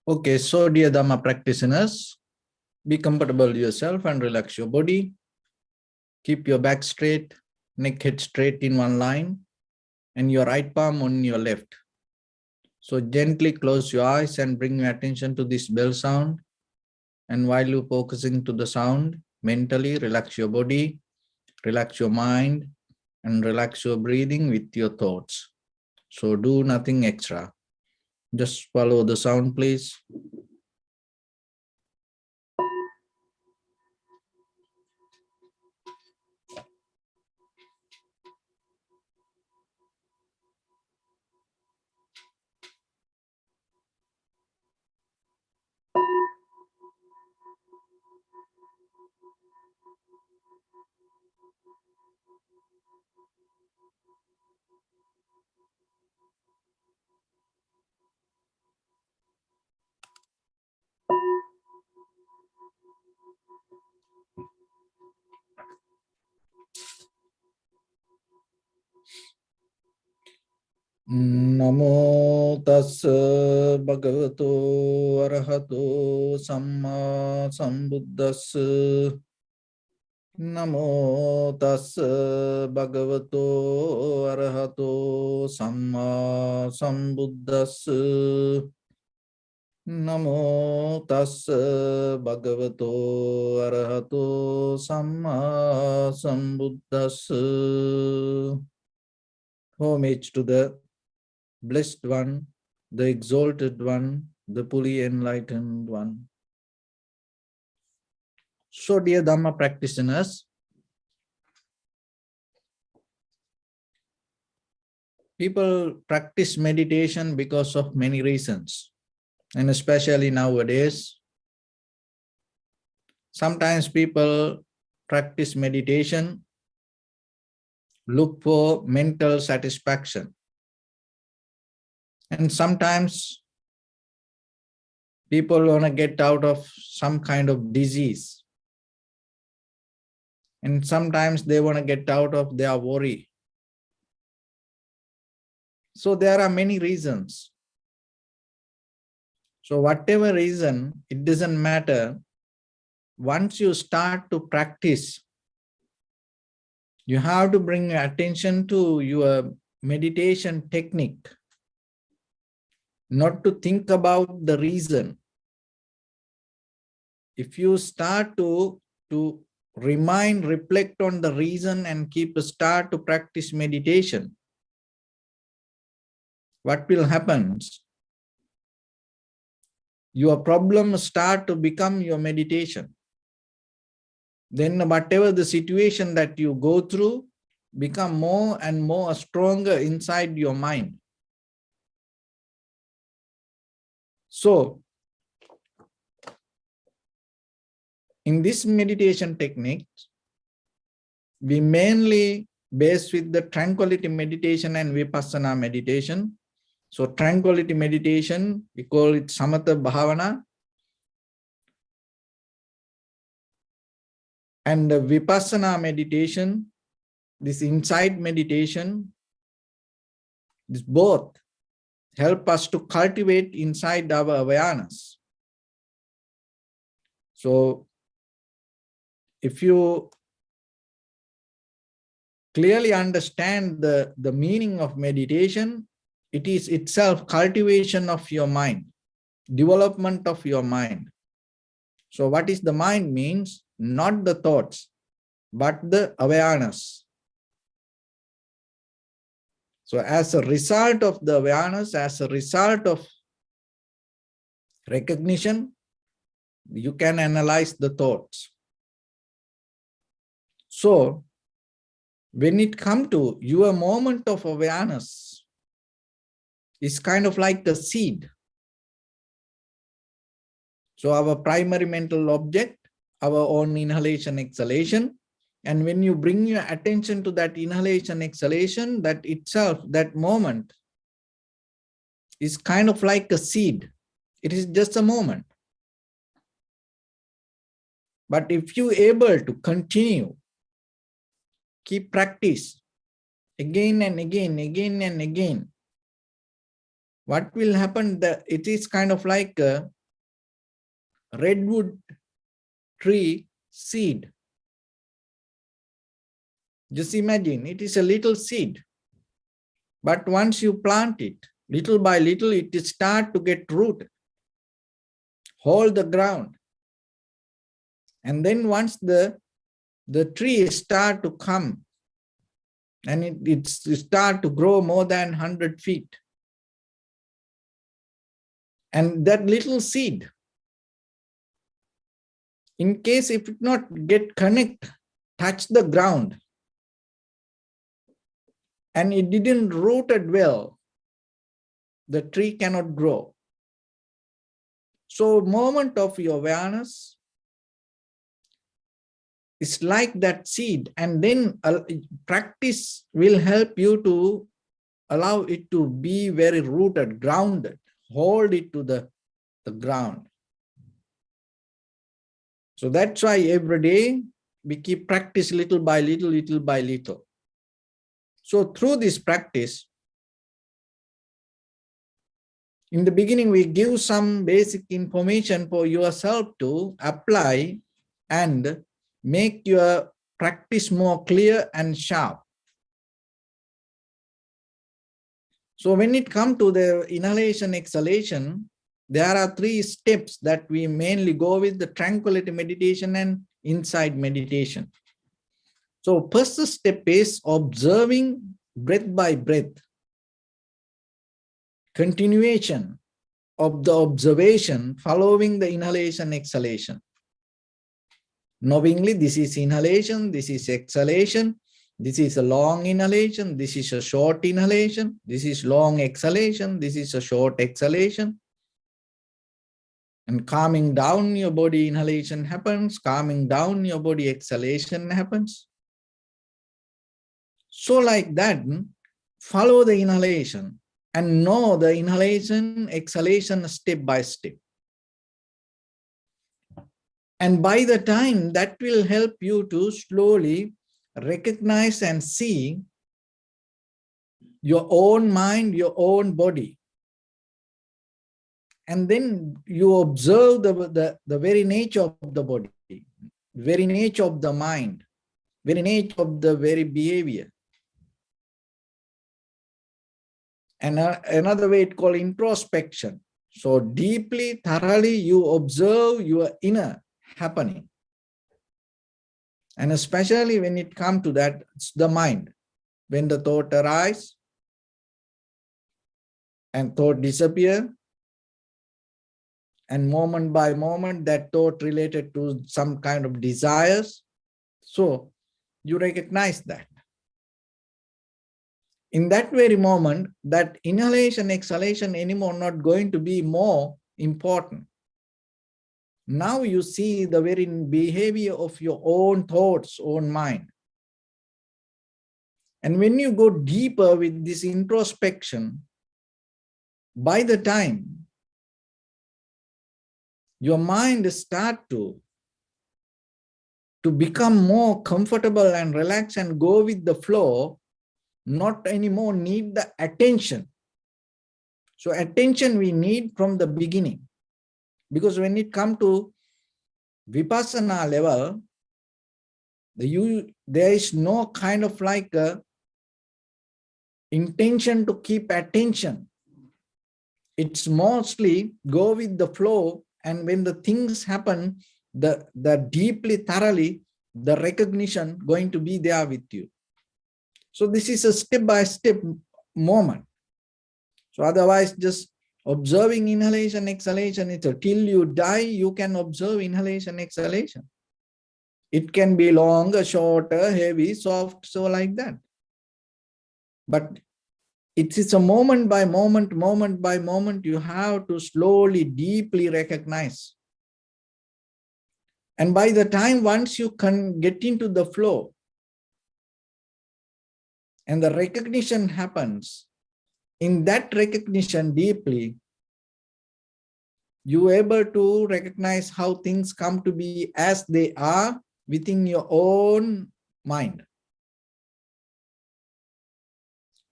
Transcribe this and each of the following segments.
Okay, so dear Dhamma practitioners, be comfortable yourself and relax your body. Keep your back straight, neck head straight in one line, and your right palm on your left. So gently close your eyes and bring your attention to this bell sound. And while you're focusing to the sound, mentally relax your body, relax your mind, and relax your breathing with your thoughts. So do nothing extra. Just follow the sound, please. Namo tassa bhagavato arahato samma sambuddhassa. Namo tassa bhagavato arahato samma sambuddhassa. Namo tassa bhagavato arahato samma sambuddhassa. Homage to the Blessed One, the Exalted One, the fully enlightened One. So, dear Dhamma practitioners, people practice meditation because of many reasons, and especially nowadays. Sometimes people practice meditation, look for mental satisfaction. And sometimes people want to get out of some kind of disease. And sometimes they want to get out of their worry. So there are many reasons. So whatever reason, it doesn't matter. Once you start to practice, you have to bring your attention to your meditation technique, not to think about the reason. If you start to reflect on the reason and start to practice meditation, what will happen? Your problems start to become your meditation. Then whatever the situation that you go through, become more and more stronger inside your mind. So, in this meditation technique, we mainly base with the tranquility meditation and vipassana meditation. So tranquility meditation, we call it samatha bhavana. And the vipassana meditation, this insight meditation, this both help us to cultivate inside our awareness. So if you clearly understand the meaning of meditation, it is itself cultivation of your mind, development of your mind. So what is the mind means? Not the thoughts, but the awareness. So as a result of the awareness, as a result of recognition, you can analyze the thoughts. So when it comes to your moment of awareness, it's kind of like a seed. So our primary mental object, our own inhalation, exhalation. And when you bring your attention to that inhalation, exhalation, that itself, that moment is kind of like a seed. It is just a moment. But if you able to continue, keep practice again and again, again and again, what will happen? It is kind of like redwood tree seed. Just imagine, it is a little seed. But once you plant it, little by little, it start to get rooted, hold the ground. And then once the tree start to come, and it start to grow more than 100 feet. And that little seed, in case if it not get touch the ground, and it didn't rooted well, the tree cannot grow. So moment of your awareness is like that seed, and then practice will help you to allow it to be very rooted, grounded, hold it to the ground. So that's why every day we keep practice little by little, little by little. So through this practice, in the beginning, we give some basic information for yourself to apply and make your practice more clear and sharp. So when it comes to the inhalation, exhalation, there are 3 steps that we mainly go with: the tranquility meditation and insight meditation. So first step is observing breath by breath. Continuation of the observation following the inhalation, exhalation. Knowingly, this is inhalation, this is exhalation, this is a long inhalation, this is a short inhalation, this is long exhalation, this is a short exhalation. And calming down your body, inhalation happens, calming down your body, exhalation happens. So like that, follow the inhalation and know the inhalation, exhalation step by step. And by the time, that will help you to slowly recognize and see your own mind, your own body. And then you observe the very nature of the body, very nature of the mind, very nature of the very behavior. And another way it's called introspection. So deeply, thoroughly, you observe your inner happening. And especially when it comes to that, it's the mind. When the thought arises and thought disappear, and moment by moment, that thought related to some kind of desires. So you recognize that. In that very moment, that inhalation, exhalation anymore not going to be more important. Now you see the very behavior of your own thoughts, own mind. And when you go deeper with this introspection, by the time your mind starts to become more comfortable and relaxed and go with the flow, not anymore need the attention. So attention we need from the beginning. Because when it comes to vipassana level, there is no kind of like a intention to keep attention. It's mostly go with the flow, and when the things happen, the deeply, thoroughly, the recognition going to be there with you. So this is a step-by-step moment. So otherwise, just observing inhalation, exhalation, it's till you die, you can observe inhalation, exhalation. It can be longer, shorter, heavy, soft, so like that. But it is a moment by moment, you have to slowly, deeply recognize. And by the time, once you can get into the flow, and the recognition happens, in that recognition deeply, you are able to recognize how things come to be as they are within your own mind.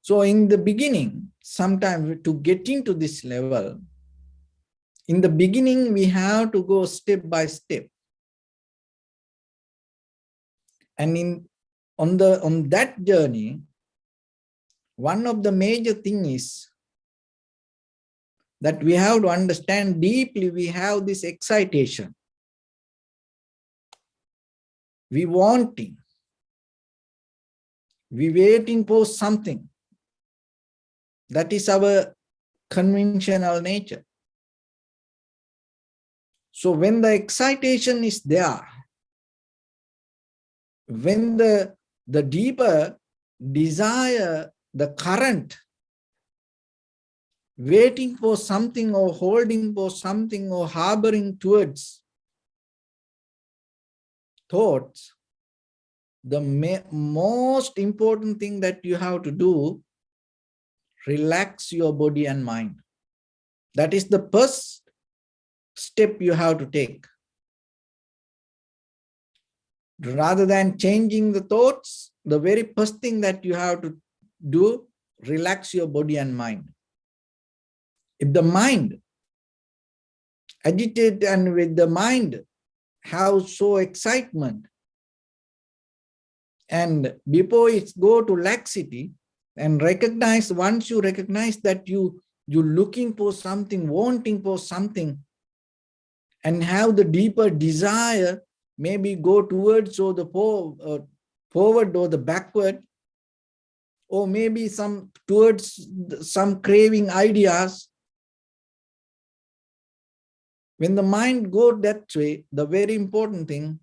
So in the beginning, sometimes to get into this level, In the beginning, we have to go step by step. And on that journey, one of the major things is that we have to understand deeply, we have this excitation. We wanting. We waiting for something. That is our conventional nature. So when the excitation is there, when the deeper desire, the current, waiting for something or holding for something or harboring towards thoughts, the most important thing that you have to do, relax your body and mind. That is the first step you have to take. Rather than changing the thoughts, the very first thing that you have to do, relax your body and mind. If the mind agitate and with the mind have so excitement, and before it go to laxity, and recognize, once you recognize that you're looking for something, wanting for something, and have the deeper desire, maybe go towards or the forward or the backward, or maybe some towards some craving ideas. When the mind goes that way, the very important thing,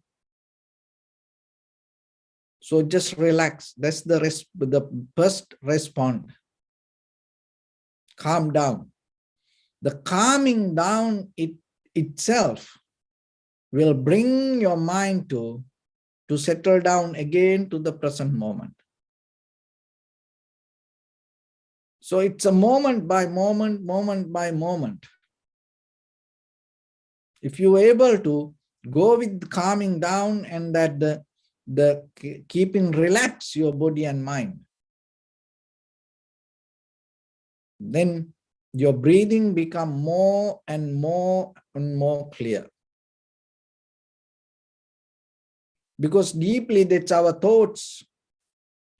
so just relax. That's the first response. Calm down. The calming down itself will bring your mind to settle down again to the present moment. So it's a moment by moment, moment by moment. If you're able to go with calming down and that the keeping relax your body and mind, then your breathing become more and more and more clear. Because deeply that's our thoughts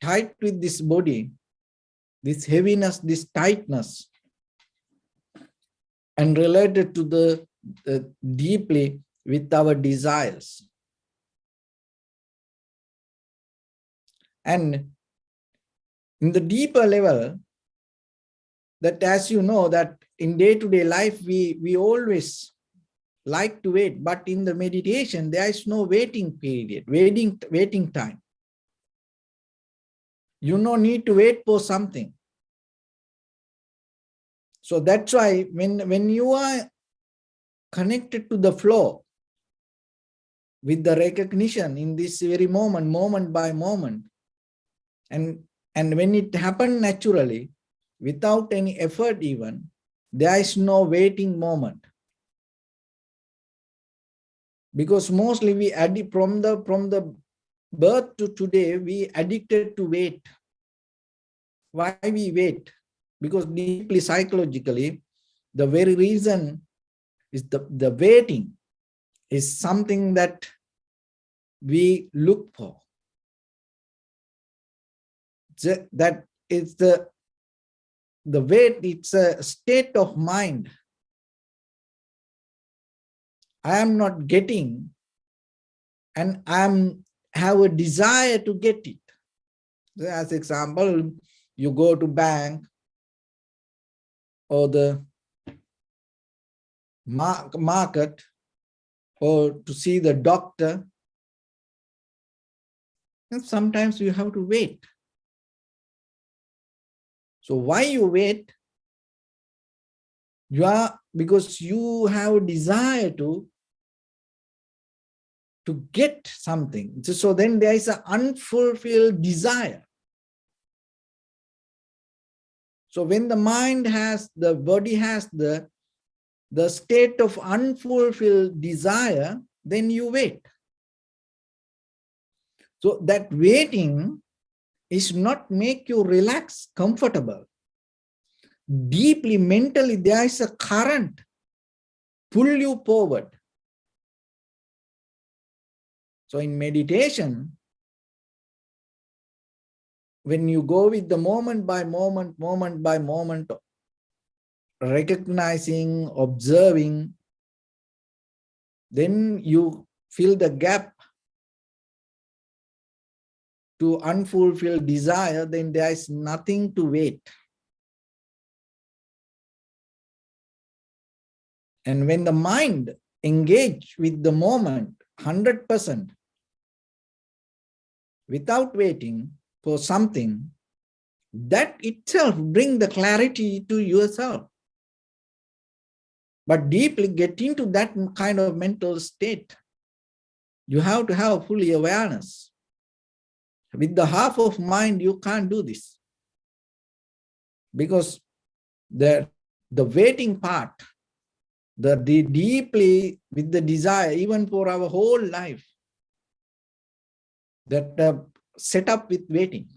tied with this body, this heaviness, this tightness, and related to the deeply with our desires. And in the deeper level, that as you know, that in day-to-day life, we always like to wait, but in the meditation, there is no waiting period, waiting time. You no need to wait for something. So that's why when you are connected to the flow with the recognition in this very moment, moment by moment, and when it happens naturally, without any effort even, there is no waiting moment. Because mostly we addict from the birth to today, we addicted to wait. Why we wait? Because deeply psychologically, the very reason is the waiting is something that we look for. That is the wait, it's a state of mind. I am not getting, and I have a desire to get it. As example, you go to bank or the market or to see the doctor, and sometimes you have to wait. So why you wait? Because you have a desire to get something. So then there is an unfulfilled desire. So when the mind has, the body has the state of unfulfilled desire, then you wait. So that waiting is not make you relax, comfortable. Deeply mentally, there is a current pull you forward. So in meditation, when you go with the moment by moment, recognizing, observing, then you fill the gap to unfulfilled desire, then there is nothing to wait. And when the mind engage with the moment 100% without waiting for something, that itself bring the clarity to yourself. But deeply get into that kind of mental state, you have to have fully awareness. With the half of mind, you can't do this. Because the waiting part, the deeply with the desire, even for our whole life, that set up with waiting.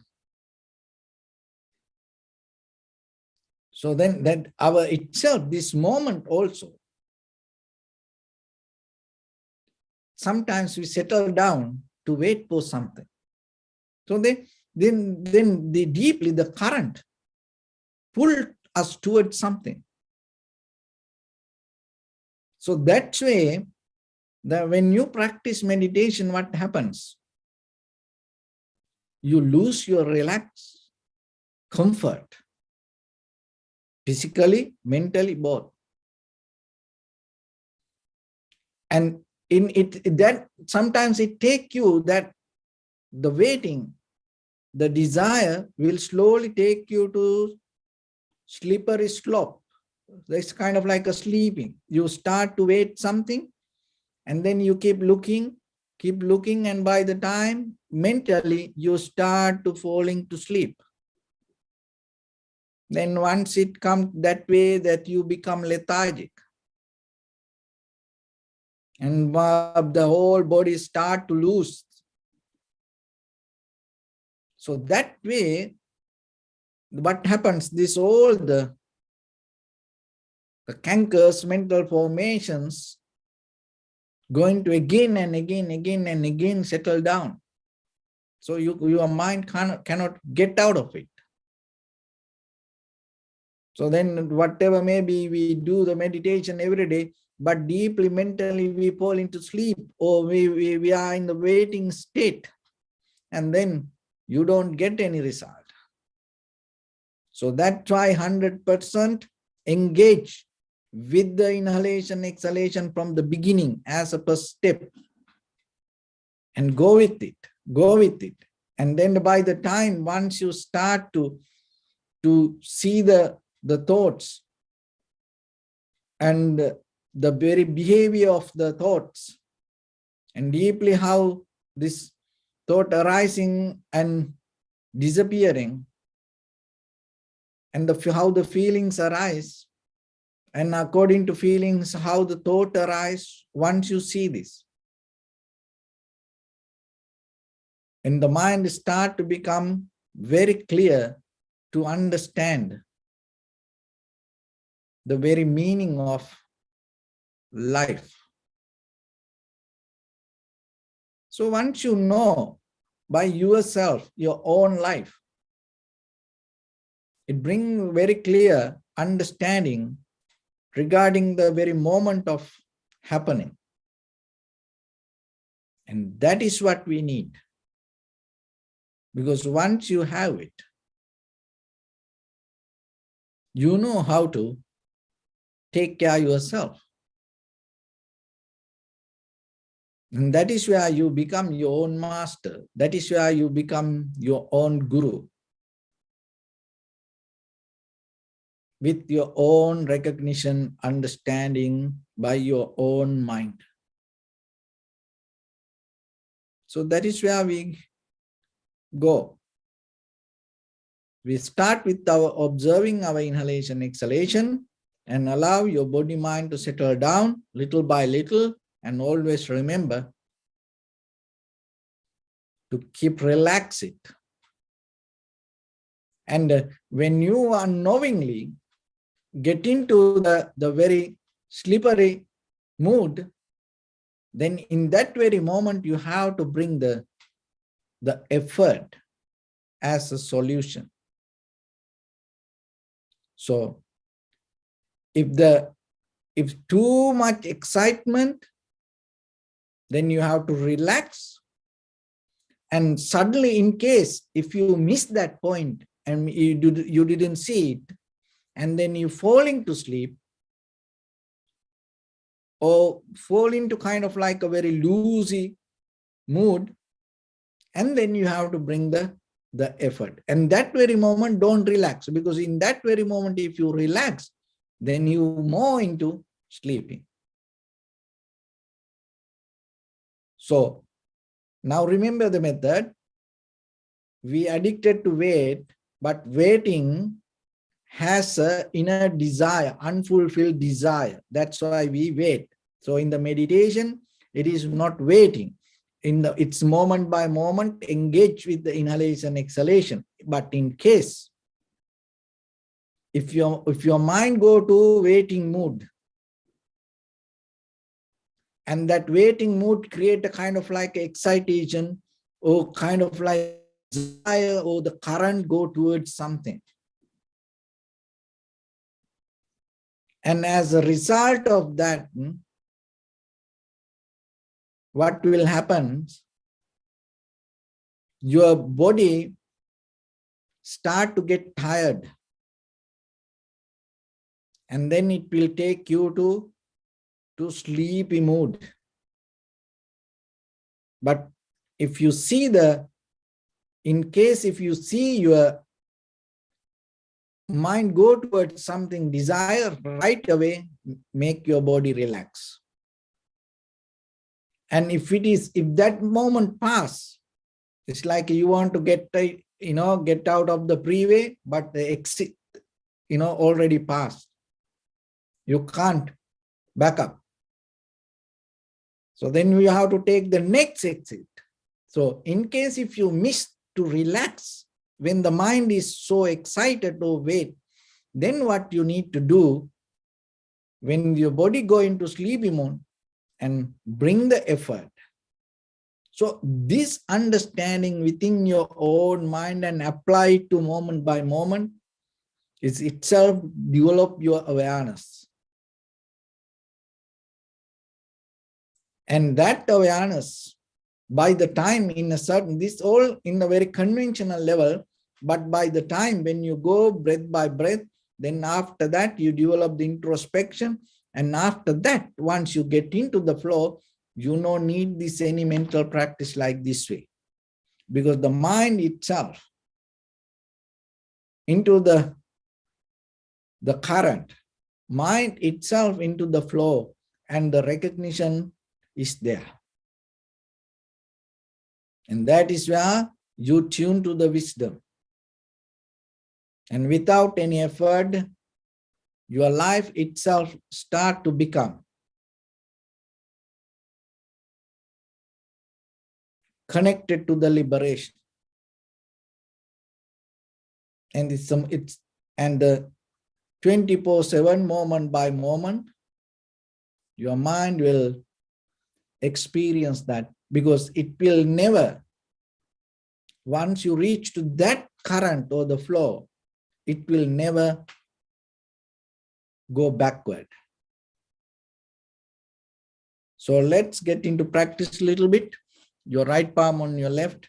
So then that our itself, this moment also, sometimes we settle down to wait for something. So then the deeply the current pull us towards something. So that way, that when you practice meditation, what happens? You lose your relaxed comfort, physically, mentally, both. And in it, that sometimes it take you that the waiting, the desire will slowly take you to slippery slope. It's kind of like a sleeping. You start to wait something, and then you keep looking, and by the time mentally you start to falling to sleep. Then once it comes that way, that you become lethargic, and the whole body start to lose. So that way, what happens? This all the cankers, mental formations, going to again and again settle down. So your mind cannot get out of it. So then whatever maybe we do the meditation every day, but deeply mentally we fall into sleep, or we are in the waiting state, and then you don't get any result. So that's why 100% engage with the inhalation, exhalation from the beginning as a first step, and go with it. And then by the time, once you start to see the thoughts and the very behavior of the thoughts, and deeply how this thought arising and disappearing, and how the feelings arise, and according to feelings, how the thought arise, once you see this, and the mind start to become very clear to understand the very meaning of life. So once you know by yourself your own life, it brings very clear understanding regarding the very moment of happening. And that is what we need. Because once you have it, you know how to take care of yourself. And that is where you become your own master. That is where you become your own guru. With your own recognition, understanding by your own mind. So that is where we go. We start with our observing our inhalation, exhalation, and allow your body mind to settle down little by little, and always remember to keep relax it. And when you unknowingly get into the very slippery mood, then in that very moment, you have to bring the effort as a solution. So if too much excitement, then you have to relax. And suddenly, in case if you miss that point and you didn't see it, and then you fall into sleep or fall into kind of like a very loosey mood, and then you have to bring the effort. And that very moment, don't relax, because in that very moment, if you relax, then you more into sleeping. So now remember the method. We addicted to wait, but waiting has an inner desire, unfulfilled desire. That's why we wait. So in the meditation, it is not waiting. It's moment by moment, engage with the inhalation, exhalation. But in case, if your mind go to waiting mood, and that waiting mood create a kind of like excitation or kind of like desire, or the current go towards something. And as a result of that, what will happen? Your body start to get tired, and then it will take you to sleepy mood. But if you see in case if you see your mind go towards something desire, right away make your body relax. And if that moment pass, it's like you want to get out of the freeway, but the exit already passed. You can't back up. So then you have to take the next exit. So in case if you miss to relax, when the mind is so excited to wait, then what you need to do, when your body go into sleepy mode, and bring the effort. So this understanding within your own mind and apply it to moment by moment is itself develop your awareness. And that awareness, by the time this all in a very conventional level, but by the time when you go breath by breath, then after that you develop the introspection. And after that, once you get into the flow, you don't need this any mental practice like this way, because the mind itself into the current, mind itself into the flow, and the recognition is there. And that is where you tune to the wisdom. And without any effort, your life itself start to become connected to the liberation. And and the 24/7, moment by moment, your mind will experience that, because it will never, once you reach to that current or the flow, it will never go backward. So let's get into practice a little bit. Your right palm on your left,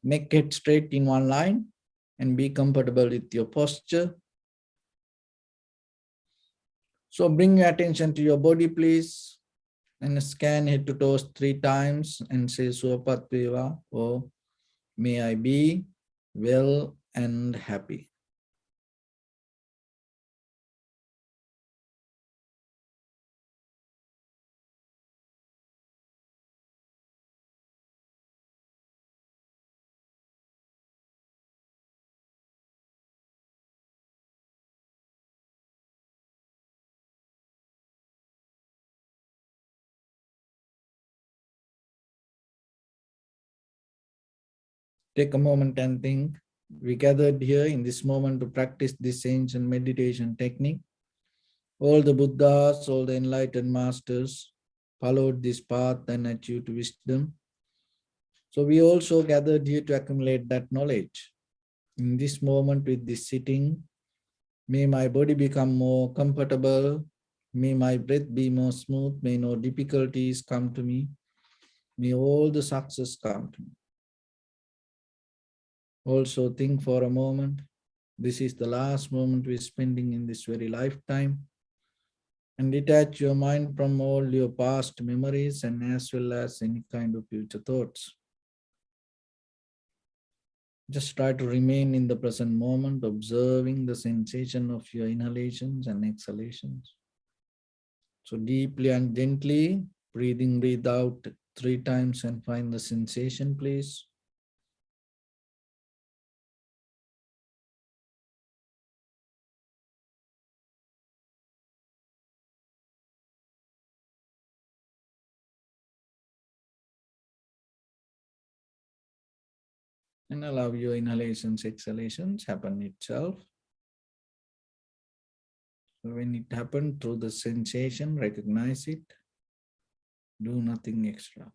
neck head straight in one line, and be comfortable with your posture. So bring your attention to your body, please, and scan head to toes 3 times and say Suapat Veva, or may I be well and happy. Take a moment and think. We gathered here in this moment to practice this ancient meditation technique. All the Buddhas, all the enlightened masters, followed this path and achieved wisdom. So we also gathered here to accumulate that knowledge. In this moment with this sitting, may my body become more comfortable. May my breath be more smooth. May no difficulties come to me. May all the success come to me. Also think for a moment. This is the last moment we're spending in this very lifetime. And detach your mind from all your past memories and as well as any kind of future thoughts. Just try to remain in the present moment, observing the sensation of your inhalations and exhalations. So deeply and gently, breathe out 3 times and find the sensation, please. And allow your inhalations, exhalations happen itself. So when it happens through the sensation, recognize it. Do nothing extra.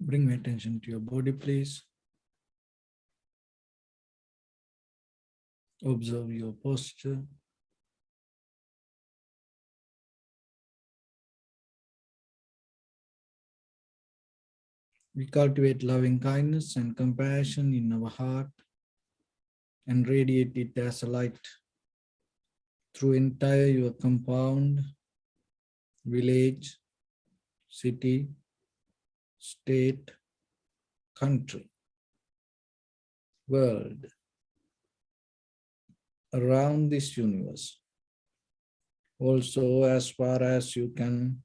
Bring attention to your body, please. Observe your posture. We cultivate loving kindness and compassion in our heart and radiate it as a light through entire your compound, village, city, state, country, world, around this universe. Also, as far as you can,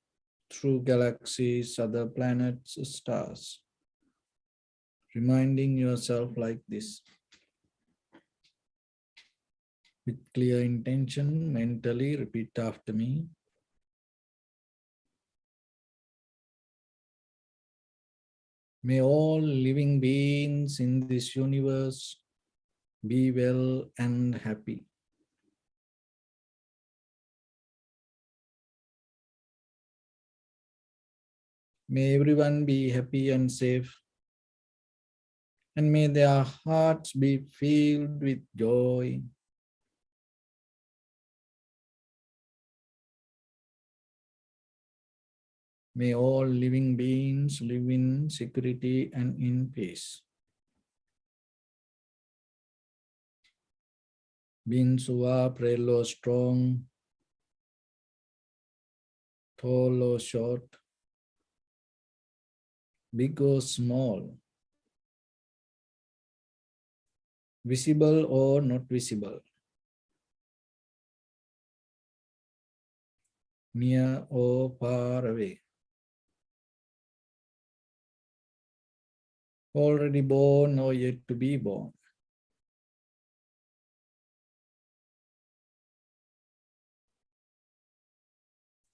through galaxies, other planets, stars. Reminding yourself like this. With clear intention, mentally repeat after me. May all living beings in this universe be well and happy. May everyone be happy and safe. And may their hearts be filled with joy. May all living beings live in security and in peace. Beings who are frail or strong, tall or short, big or small, visible or not visible, near or far away, already born or yet to be born.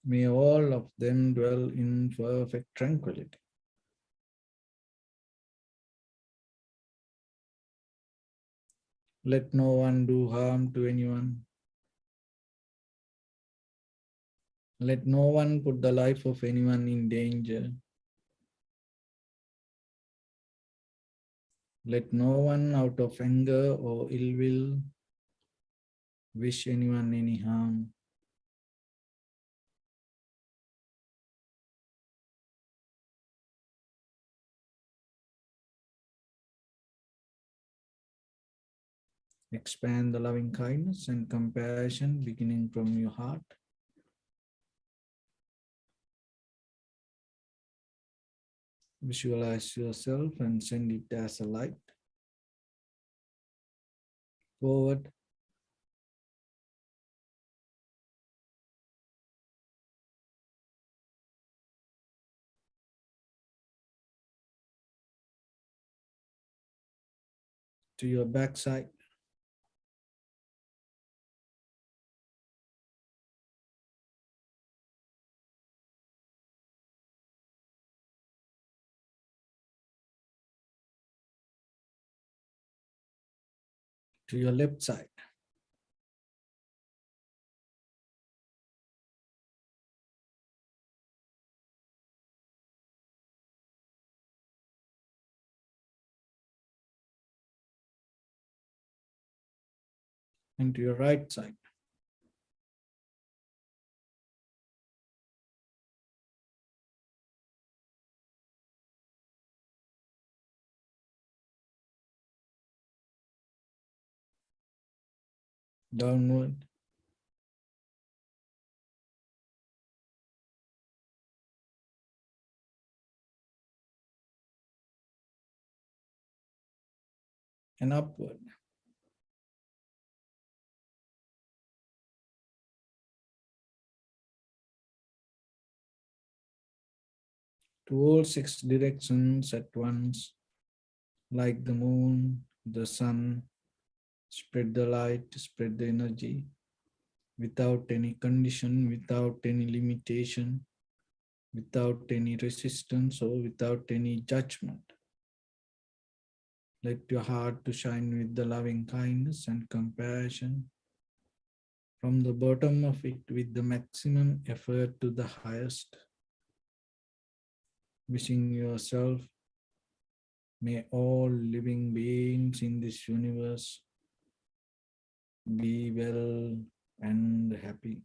May all of them dwell in perfect tranquility. Let no one do harm to anyone. Let no one put the life of anyone in danger. Let no one out of anger or ill will wish anyone any harm. Expand the loving kindness and compassion beginning from your heart. Visualize yourself and send it as a light forward to your backside. To your left side. And to your right side. Downward. And upward. To all six directions at once, like the moon, the sun, spread the light, spread the energy, without any condition, without any limitation, without any resistance or without any judgment. Let your heart to shine with the loving kindness and compassion from the bottom of it with the maximum effort to the highest. Wishing yourself May all living beings in this universe be well and happy.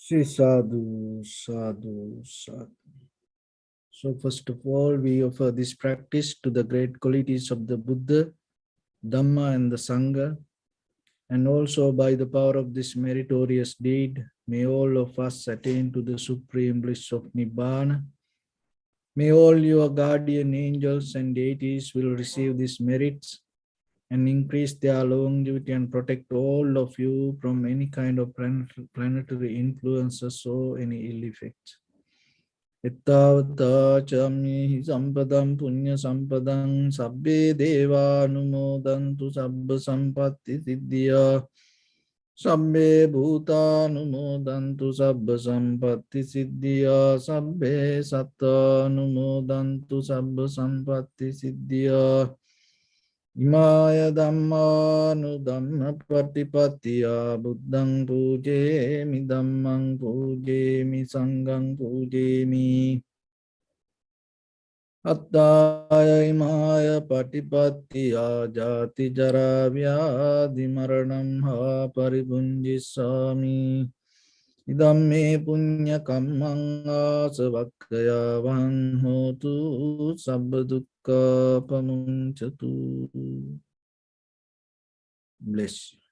Shri Sadhu, Sadhu, Sadhu. So first of all, we offer this practice to the great qualities of the Buddha, Dhamma and the Sangha. And also by the power of this meritorious deed, may all of us attain to the supreme bliss of Nibbana. May all your guardian angels and deities will receive these merits and increase their longevity and protect all of you from any kind of planetary influences or any ill effects. Ittavata chami sampadam punya sampadam sabbe deva anumodantu sabba sampatti siddhya sabbe bhuta anumodantu sabba sampatti siddhya sabbe satta anumodantu sabba sampatti siddhya Imaya Dhammanu Dhamma Patipatiya Buddhang Pujemi Dhammang Pujemi Sanghang Pujemi Attaya Imaya Patipatiya Jati Jara Vyadhi Maranam Ha Paribunjisami Idhamme Punya Kammang Asavakkaya Van Hotu Sabbadukka Pamunchatu. Bless you.